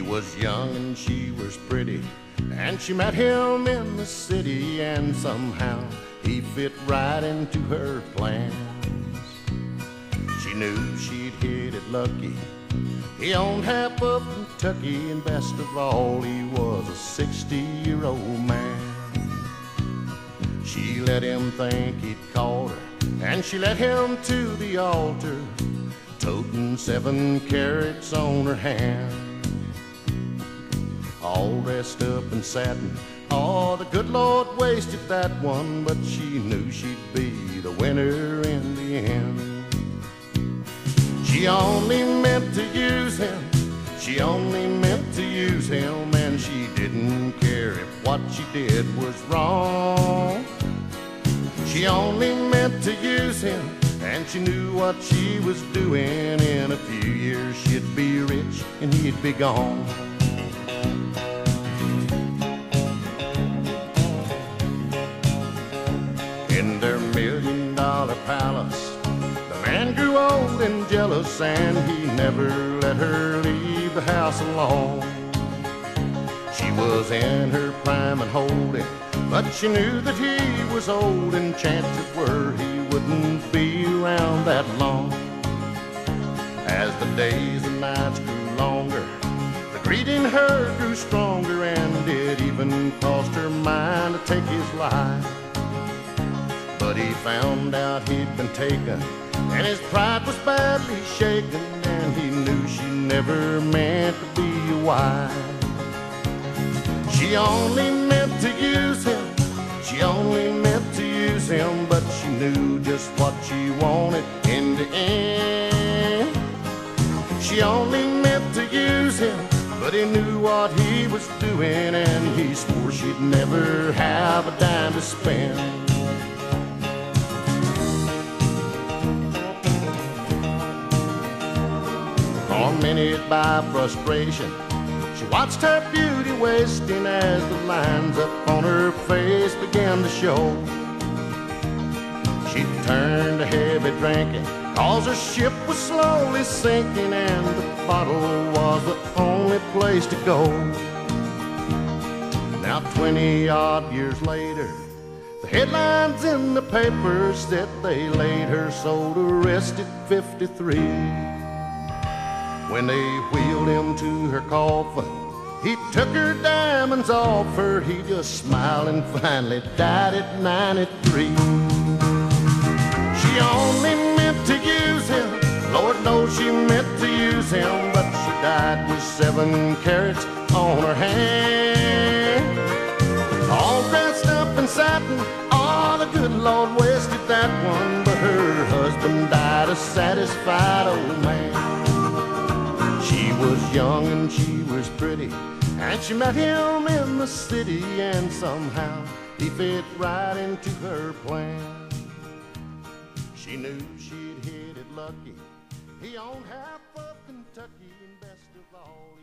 was young and she was pretty, and she met him in the city, and somehow he fit right into her plans. She knew she'd hit it lucky. He owned half of Kentucky, and best of all, he was a 60-year-old man. She let him think he'd caught her, and she led him to the altar, toting 7 carats on her hand. All dressed up in satin, oh, the good Lord wasted that one, but she knew she'd be the winner in the end. She only meant to use him, she only meant to use him, and she didn't care if what she did was wrong. She only meant to use him, and she knew what she was doing. In a few years she'd be rich and he'd be gone. In their $1,000,000 palace, the man grew old and jealous, and he never let her leave the house alone. She was in her prime and holding, but she knew that he was old, and chances were he wouldn't be around that long. As the days and nights grew longer, the greed in her grew stronger, and it even cost her mind to take his life. But he found out he'd been taken, and his pride was badly shaken, and he knew she never meant to be a wife. She only meant to use him, she only meant to use him, but she knew just what she wanted in the end. She only meant to use him, but he knew what he was doing, and he swore she'd never have a dime to spend. Tormented by frustration, she watched her beauty wasting as the lines up on her face began to show. She turned to heavy drinking, 'cause her ship was slowly sinking, and the bottle was the only place to go. Now 20-odd years later, the headlines in the papers said they laid her soul to rest at 53. When they wheeled him to her coffin, he took her diamonds off her. He just smiled and finally died at 93. She only meant to use him, Lord knows she meant to use him, but she died with 7 carats on her hand. All dressed up in satin, oh, the good Lord wasted that one, but her husband died a satisfied old man. She was young and she was pretty, and she met him in the city, and somehow he fit right into her plan. She knew she'd hit it lucky. He owned half of Kentucky, and best of all,